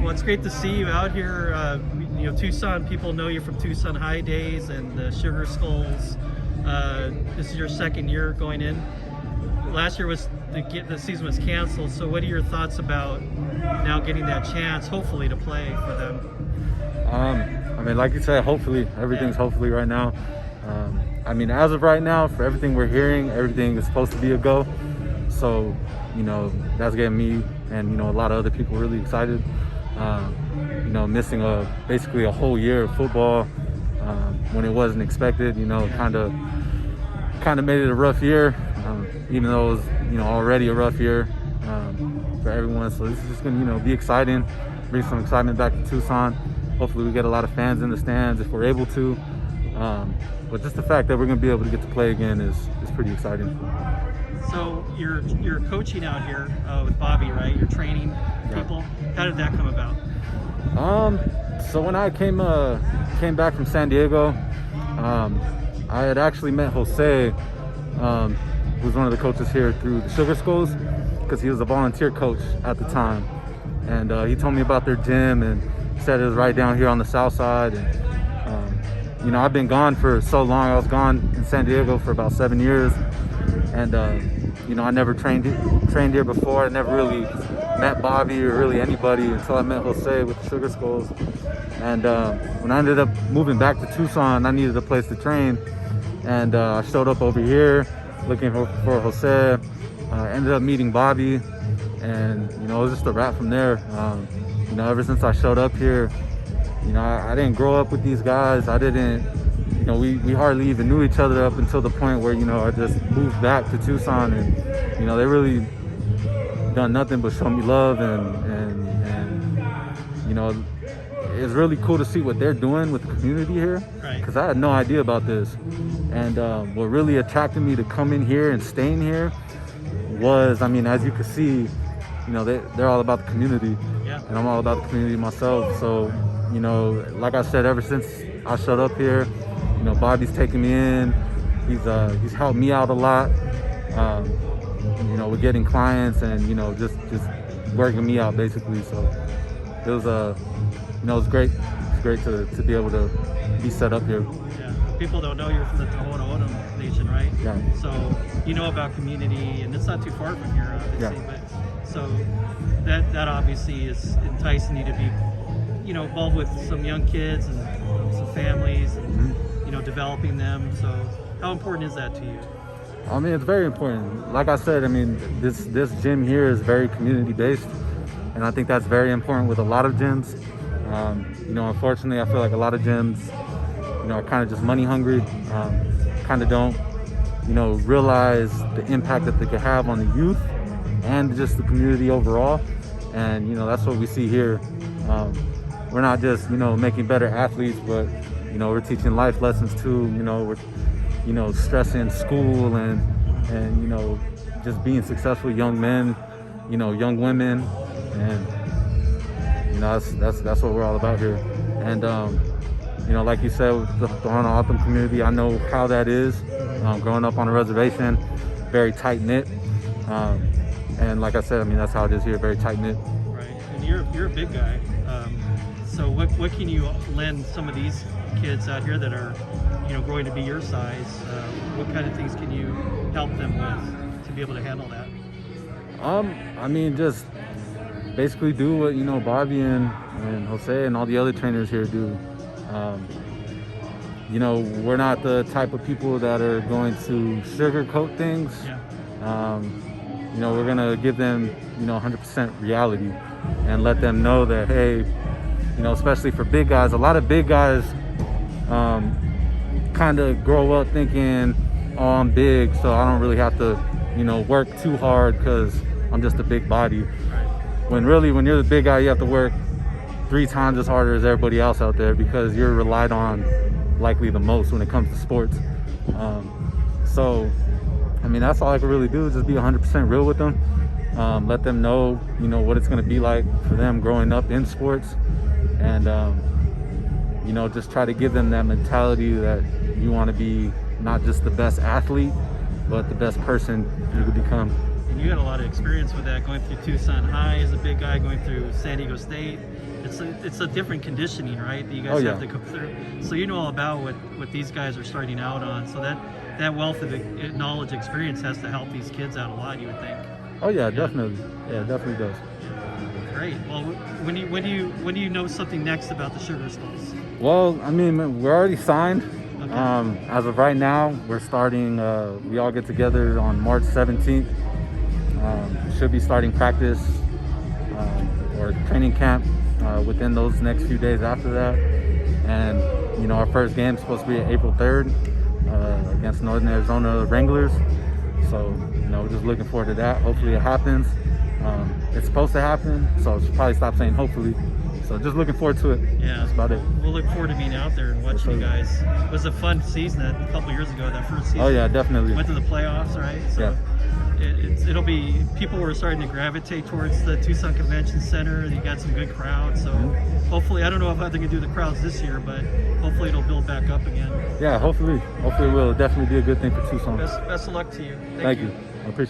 Well, it's great to see you out here. Tucson, people know you from Tucson High days and the Sugar Skulls. This is your second year going in. Last year the season was canceled. So what are your thoughts about now getting that chance, hopefully, to play for them? Like you said, hopefully, everything's hopefully right now. As of right now, for everything we're hearing, everything is supposed to be a go. So, that's getting me and, a lot of other people really excited. Missing basically a whole year of football when it wasn't expected, kind of made it a rough year, even though it was, already a rough year for everyone. So this is just going to, be exciting, bring some excitement back to Tucson. Hopefully we get a lot of fans in the stands if we're able to. But just the fact that we're going to be able to get to play again is pretty exciting. So you're coaching out here with Bobby, right? You're training people. How did that come about? So when I came back from San Diego, I had actually met Jose, who was one of the coaches here through the Sugar Skulls, because he was a volunteer coach at the time. And he told me about their gym and said it was right down here on the south side. And I've been gone for so long. I was gone in San Diego for about 7 years. And I never trained here before. I never really met Bobby or really anybody until I met Jose with the Sugar Skulls. And when I ended up moving back to Tucson, I needed a place to train. And I showed up over here looking for Jose. Ended up meeting Bobby, and it was just a wrap from there. Ever since I showed up here, I didn't grow up with these guys. I didn't, we hardly even knew each other up until the point where, I just moved back to Tucson, and, they really done nothing but show me love, and it's really cool to see what they're doing with the community here, because I had no idea about this. And what really attracted me to come in here and staying here was, as you can see, they're all about the community, and I'm all about the community myself. So, like I said, ever since I showed up here, Bobby's taken me in. He's helped me out a lot. With getting clients and just working me out basically. So it was it was great. It's great to be able to be set up here. Yeah, people don't know you're from the Tohono O'odham Nation, right? Yeah. So about community, and it's not too far from here, obviously. Yeah. But so that obviously is enticing you to be, involved with some young kids and some families, and developing them. So how important is that to you? It's very important. Like I said, this gym here is very community based, and I think that's very important with a lot of gyms. Unfortunately, I feel like a lot of gyms, are kind of just money hungry, kind of don't, realize the impact that they could have on the youth and just the community overall. And, that's what we see here. We're not just, making better athletes, but, we're teaching life lessons too. We're, stressing school and just being successful young men, young women. And, that's what we're all about here. And, like you said, with the Tohono O'odham community, I know how that is. Growing up on a reservation, very tight-knit. And like I said, that's how it is here, very tight-knit. Right, and you're a big guy. So what can you lend some of these kids out here that are, growing to be your size? What kind of things can you help them with to be able to handle that? Just basically do what, Bobby and Jose and all the other trainers here do. We're not the type of people that are going to sugarcoat things. Yeah. We're gonna give them, 100% reality, and let them know that, hey, especially for big guys, a lot of big guys kind of grow up thinking, oh, I'm big, so I don't really have to, work too hard because I'm just a big body. When really, when you're the big guy, you have to work 3 times as hard as everybody else out there, because you're relied on likely the most when it comes to sports. So, that's all I can really do, is just be 100% real with them. Let them know, what it's going to be like for them growing up in sports. And, just try to give them that mentality that you want to be not just the best athlete, but the best person you could become. And you got a lot of experience with that, going through Tucson High as a big guy, going through San Diego State. It's a different conditioning, right, that you guys have to go through. So you know all about what these guys are starting out on. So that wealth of knowledge, experience has to help these kids out a lot, you would think. Oh yeah, definitely. Yeah, it definitely does. Great. Well, when do you know something next about the Sugar Skulls? Well, I mean, we're already signed. Okay. As of right now, we're starting. We all get together on March 17th. Should be starting practice or training camp within those next few days after that. And you know, our first game is supposed to be April 3rd against Northern Arizona Wranglers. So you know, we're just looking forward to that. Hopefully, it happens. It's supposed to happen, so I should probably stop saying hopefully. So just looking forward to it. Yeah, that's about it. We'll look forward to being out there and watching you guys. It was a fun season a couple years ago, that first season. Oh yeah, definitely. Went to the playoffs, right? So yeah. It'll be, people were starting to gravitate towards the Tucson Convention Center. You got some good crowds, so hopefully, I don't know if they're going to do the crowds this year, but hopefully it'll build back up again. Yeah, hopefully it will. Definitely be a good thing for Tucson. Best of luck to you. Thank you. I appreciate it.